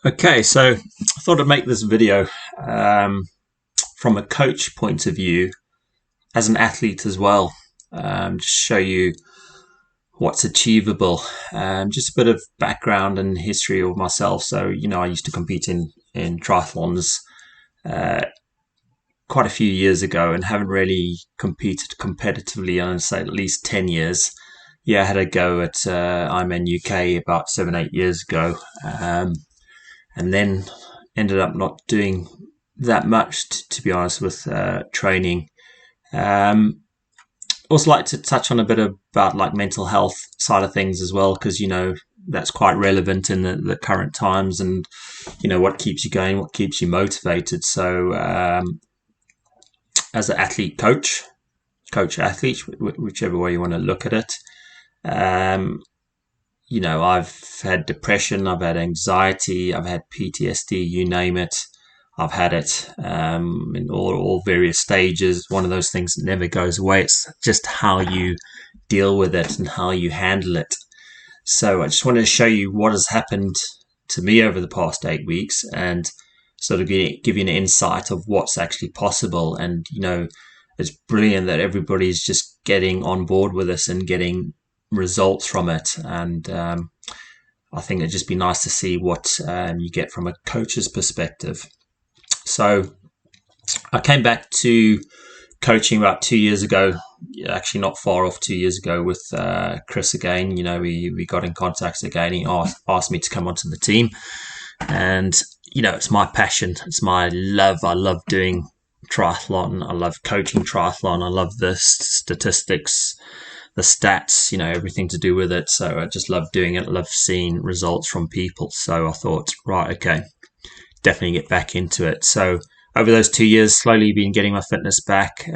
Okay, so I thought I'd make this video from a coach point of view, as an athlete as well. Just show you what's achievable. Just a bit of background and history of myself. So, I used to compete in triathlons quite a few years ago and haven't really competed competitively in, say, at least 10 years. Yeah, I had a go at Ironman UK about 7, 8 years ago. And then ended up not doing that much, to be honest, with training. Also like to touch on a bit about like mental health side of things as well, because that's quite relevant in the current times, and what keeps you going, what keeps you motivated. So as an athlete coach athlete, whichever way you want to look at it, I've had depression, I've had anxiety, I've had PTSD, you name it. I've had it in all various stages. One of those things that never goes away. It's just how you deal with it and how you handle it. So I just wanted to show you what has happened to me over the past 8 weeks and sort of give you an insight of what's actually possible. And, it's brilliant that everybody's just getting on board with this and getting results from it. And I think it'd just be nice to see what you get from a coach's perspective. So I came back to coaching about 2 years ago, actually not far off 2 years ago, with Chris again. We got in contact again. He asked me to come onto the team, and it's my passion, it's my love. I love doing triathlon, I love coaching triathlon, I love the statistics, the stats, everything to do with it. So I just love doing it, I love seeing results from people. So I thought, right, okay, definitely get back into it. So over those 2 years, slowly been getting my fitness back,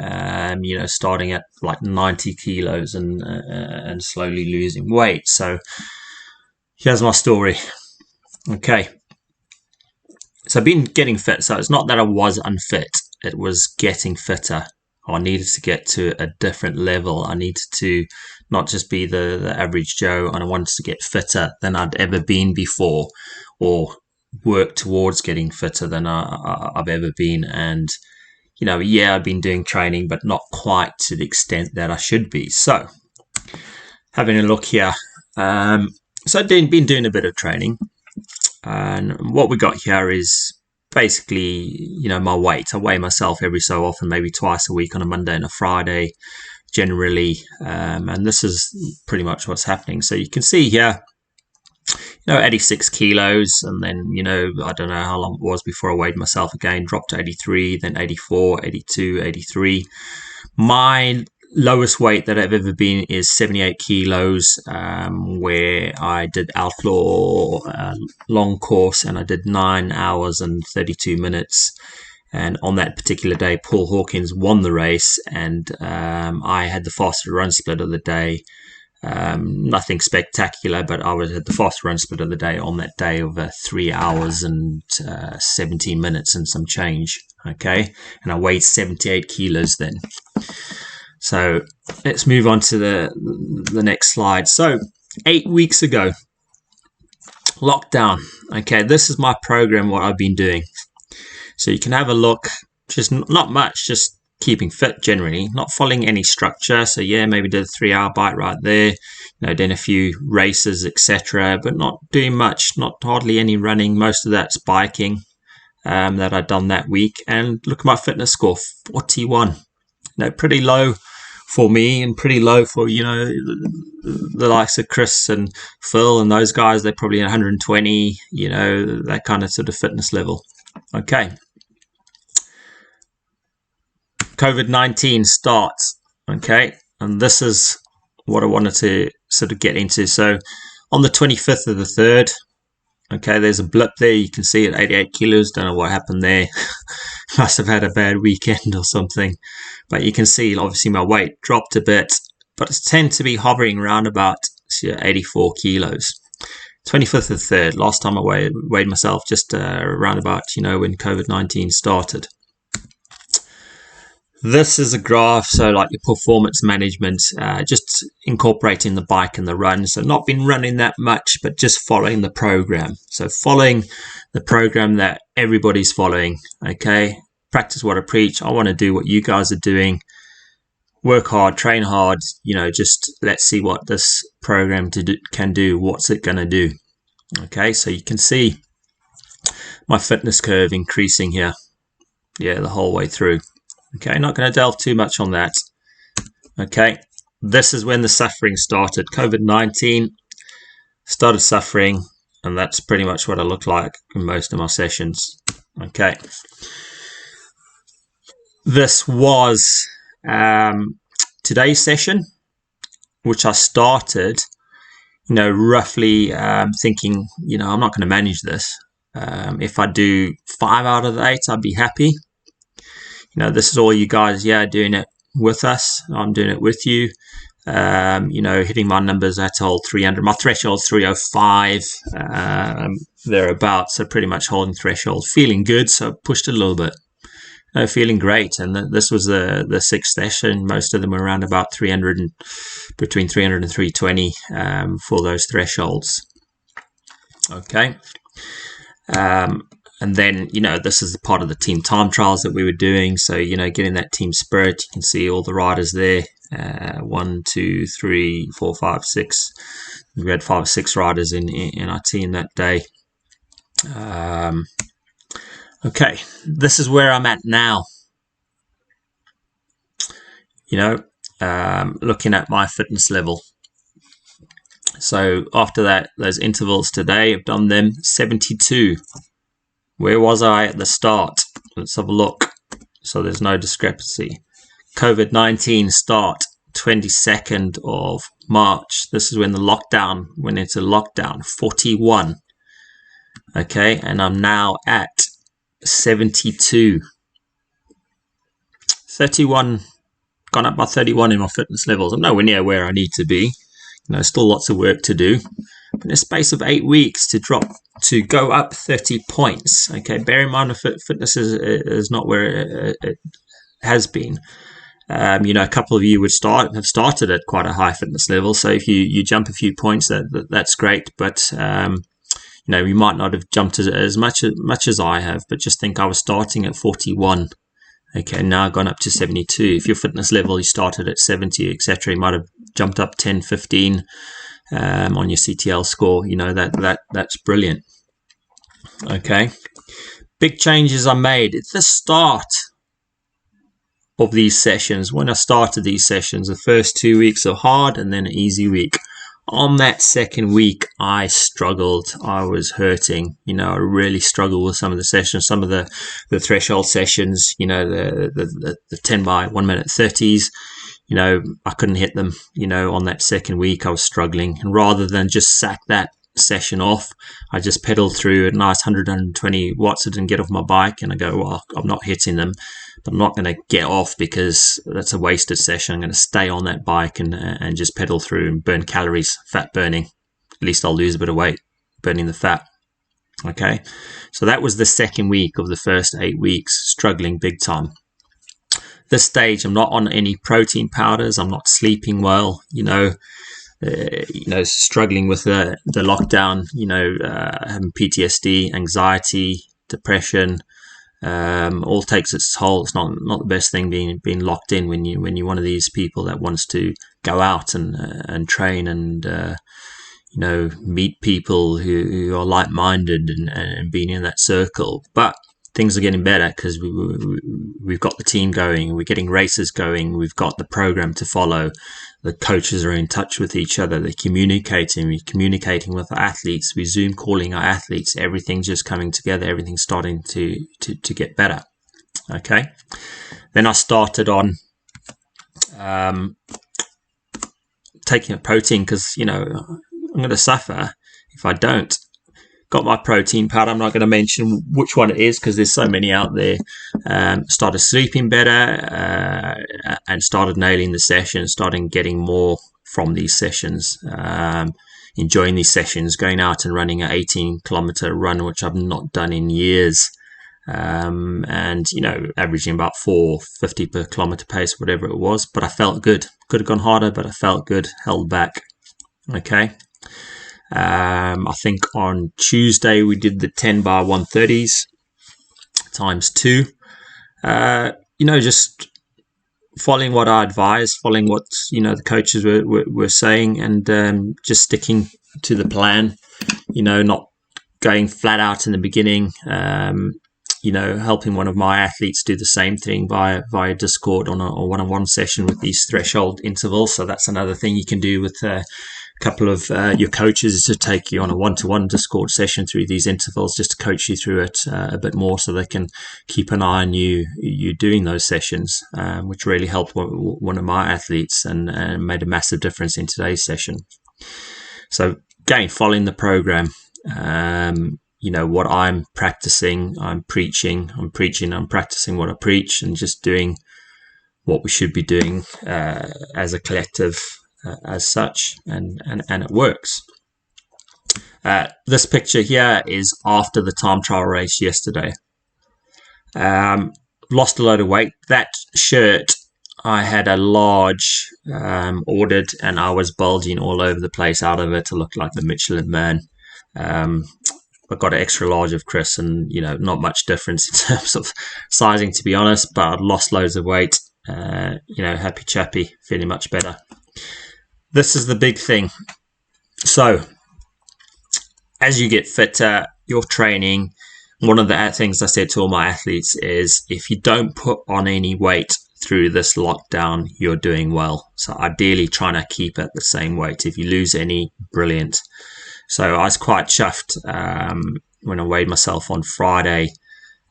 starting at like 90 kilos and slowly losing weight. So here's my story. Okay. So I've been getting fit. So it's not that I was unfit. It was getting fitter. I needed to get to a different level. I needed to not just be the average Joe, and I wanted to get fitter than I'd ever been before, or work towards getting fitter than I've ever been. And I've been doing training, but not quite to the extent that I should be. So having a look here, so I've been doing a bit of training, and what we got here is basically my weight. I weigh myself every so often, maybe twice a week on a Monday and a Friday generally, and this is pretty much what's happening. So you can see here 86 kilos, and then, I don't know how long it was before I weighed myself again, dropped to 83, then 84, 82, 83. My lowest weight that I've ever been is 78 kilos, where I did outlaw long course, and I did 9 hours and 32 minutes. And on that particular day, Paul Hawkins won the race, and I had the fastest run split of the day. Nothing spectacular, but I was at the fast run split of the day on that day of 3 hours and 17 minutes and some change. Okay, and I weighed 78 kilos then. So let's move on to the next slide. So 8 weeks ago, lockdown. Okay, this is my program, what I've been doing. So you can have a look. Just not much, just keeping fit generally, not following any structure. So maybe did a 3 hour bike ride there, done a few races, etc., but not doing much, not hardly any running. Most of that's biking that I'd done that week. And look at my fitness score, 41. Pretty low for me, and pretty low for the likes of Chris and Phil and those guys. They're probably 120, that kind of sort of fitness level. Okay. COVID-19 starts, okay, and this is what I wanted to sort of get into. So on the 25th of the 3rd, okay, there's a blip there. You can see at 88 kilos. Don't know what happened there. Must have had a bad weekend or something. But you can see, obviously, my weight dropped a bit, but it tends to be hovering around about 84 kilos. 25th of the 3rd, last time I weighed myself, just around about, when COVID-19 started. This is a graph, so like your performance management, just incorporating the bike and the run. So not been running that much, but just following the program. So following the program that everybody's following. Okay, practice what I preach. I want to do what you guys are doing. Work hard, train hard. Just let's see what this program can do. What's it going to do? Okay, so you can see my fitness curve increasing here. Yeah, the whole way through. Okay, not going to delve too much on that. Okay, this is when the suffering started. COVID-19 started suffering, and that's pretty much what I look like in most of my sessions. Okay, this was today's session, which I started, roughly thinking, I'm not going to manage this. If I do 5 out of the 8, I'd be happy. This is all you guys, doing it with us. I'm doing it with you. Hitting my numbers, I told 300. My threshold 305, thereabouts. So pretty much holding threshold. Feeling good, so I pushed it a little bit. Feeling great. And this was the 6th session. Most of them were around about 300 and between 300 and 320 for those thresholds. Okay. And then, this is part of the team time trials that we were doing. So, getting that team spirit. You can see all the riders there. 1, 2, 3, 4, 5, 6. We had 5 or 6 riders in our team that day. Okay, this is where I'm at now. Looking at my fitness level. So after that, those intervals today, I've done them 72. Where was I at the start? Let's have a look. So there's no discrepancy. COVID-19 start, 22nd of March. This is when the lockdown went into lockdown, 41. Okay, and I'm now at 72. 31, gone up by 31 in my fitness levels. I'm nowhere near where I need to be. Still lots of work to do. In a space of 8 weeks to go up 30 points. Okay, bear in mind fitness is not where it has been. A couple of you have started at quite a high fitness level. So if you jump a few points, that's great. But you might not have jumped as much as I have. But just think, I was starting at 41. Okay, now I've gone up to 72. If your fitness level, you started at 70, etc., you might have jumped up 10, 15 on your CTL score. That's brilliant. Okay, big changes I made at the start of these sessions. When I started these sessions, the first 2 weeks are hard and then an easy week. On that second week, I struggled. I was hurting. I really struggled with some of the sessions, some of the threshold sessions, the 10 by 1 minute 30s. I couldn't hit them, on that second week. I was struggling. And rather than just sack that session off, I just pedaled through a nice 120 watts. I didn't get off my bike, and I go, well, I'm not hitting them, but I'm not going to get off because that's a wasted session. I'm going to stay on that bike and just pedal through and burn calories, fat burning. At least I'll lose a bit of weight burning the fat. Okay, so that was the second week of the first 8 weeks, struggling big time. This stage, I'm not on any protein powders. I'm not sleeping well. Struggling with the lockdown. Having PTSD, anxiety, depression. All takes its toll. It's not the best thing being locked in when you're one of these people that wants to go out and train and meet people who are like-minded and being in that circle. But things are getting better because we've got the team going, we're getting races going, we've got the program to follow, the coaches are in touch with each other, we're communicating with our athletes, we Zoom calling our athletes, everything's just coming together, everything's starting to get better. Okay, then I started on taking a protein because I'm going to suffer if I don't. Got my protein powder. I'm not going to mention which one it is because there's so many out there. Started sleeping better and started nailing the session, started getting more from these sessions, enjoying these sessions, going out and running an 18-kilometer run, which I've not done in years. and averaging about 450 per kilometer pace, whatever it was. But I felt good. Could have gone harder, but I felt good. Held back. Okay. I think on Tuesday we did the 10 bar 130s times 2. Just following what I advised, following what the coaches were saying, and just sticking to the plan. Not going flat out in the beginning. Helping one of my athletes do the same thing via Discord on a one-on-one session with these threshold intervals. So that's another thing you can do with a couple of your coaches, is to take you on a one-to-one Discord session through these intervals, just to coach you through it a bit more, so they can keep an eye on you doing those sessions, which really helped one of my athletes and made a massive difference in today's session. So again, following the program. What I'm practicing, I'm preaching, I'm practicing what I preach, and just doing what we should be doing as a collective as such, and it works. This picture here is after the time trial race yesterday. Lost a load of weight. That shirt, I had a large ordered, and I was bulging all over the place out of it to look like the Michelin Man. I got an extra large of Chris, and not much difference in terms of sizing, to be honest, but I'd lost loads of weight. Happy chappy, feeling much better. This is the big thing. So as you get fitter, your training, one of the things I said to all my athletes is, if you don't put on any weight through this lockdown, you're doing well. So ideally trying to keep at the same weight. If you lose any, brilliant. So I was quite chuffed when I weighed myself on Friday.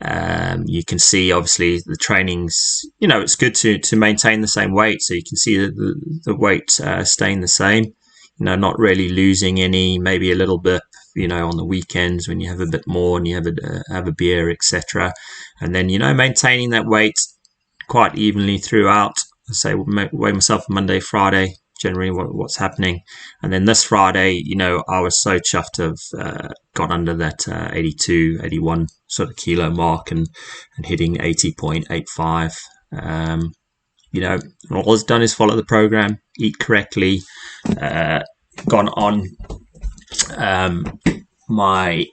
You can see, obviously, the trainings, it's good to maintain the same weight. So you can see the weight staying the same, not really losing any, maybe a little bit, on the weekends when you have a bit more and you have a beer, etc. And then, maintaining that weight quite evenly throughout. Say, weigh myself Monday, Friday, generally what's happening. And then this Friday, I was so chuffed to have got under that 82, 81 sort of kilo mark and hitting 80.85. All it's done is follow the program, eat correctly, gone on my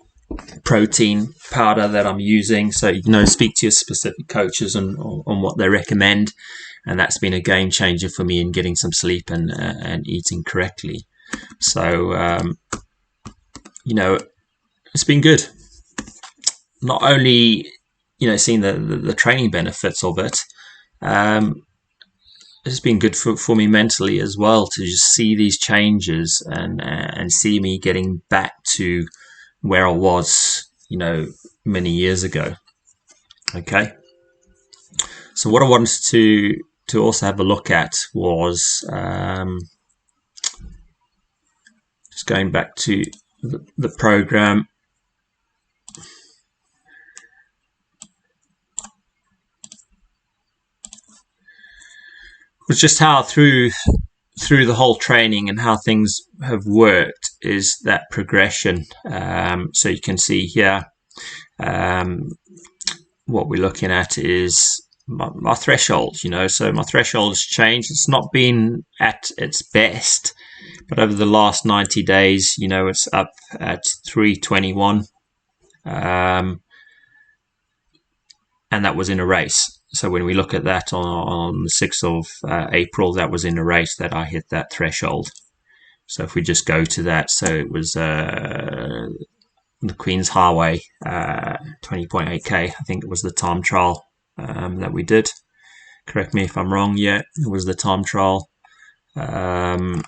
protein powder that I'm using. So, speak to your specific coaches on what they recommend. And that's been a game changer for me in getting some sleep and eating correctly. So, it's been good. Not only, seeing the training benefits of it, it's been good for me mentally as well, to just see these changes and see me getting back to where I was, many years ago. Okay. So what I wanted to also have a look at was just going back to the program. Was just how through the whole training and how things have worked is that progression. So you can see here, what we're looking at is my threshold, so my threshold has changed. It's not been at its best, but over the last 90 days, it's up at 321. And that was in a race. So when we look at that on the 6th of April, that was in a race that I hit that threshold. So if we just go to that, so it was the Queen's Highway, 20.8k, I think it was the time trial that we did. Correct me if I'm wrong. Yeah, it was the time trial. And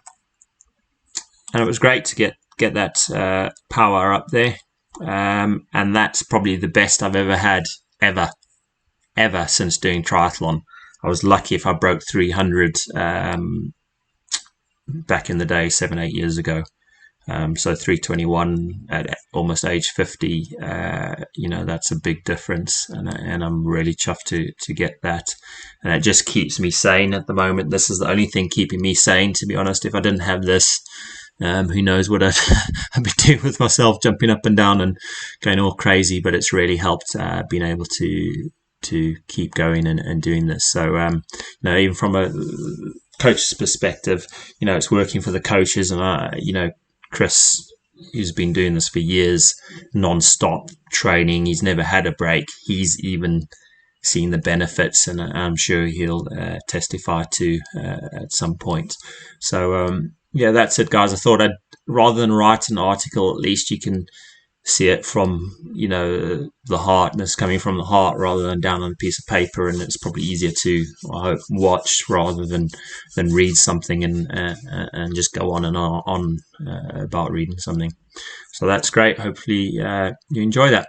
it was great to get that power up there. And that's probably the best I've ever had, ever since doing triathlon. I was lucky if I broke 300 back in the day, 7-8 years ago. So 321 at almost age 50, that's a big difference, and I'm really chuffed to get that. And it just keeps me sane at the moment. This is the only thing keeping me sane, to be honest. If I didn't have this, Who knows what I'd be doing with myself, jumping up and down and going all crazy. But it's really helped being able to keep going and doing this. So even from a coach's perspective, it's working for the coaches, and Chris, who's been doing this for years, non-stop training. He's never had a break. He's even seen the benefits, and I'm sure he'll testify to at some point. So that's it, guys. I thought rather than write an article, at least you can see it from the heart, and it's coming from the heart rather than down on a piece of paper, and it's probably easier to, I hope, watch rather than read something and just go on and on about reading something. So that's great. Hopefully you enjoy that.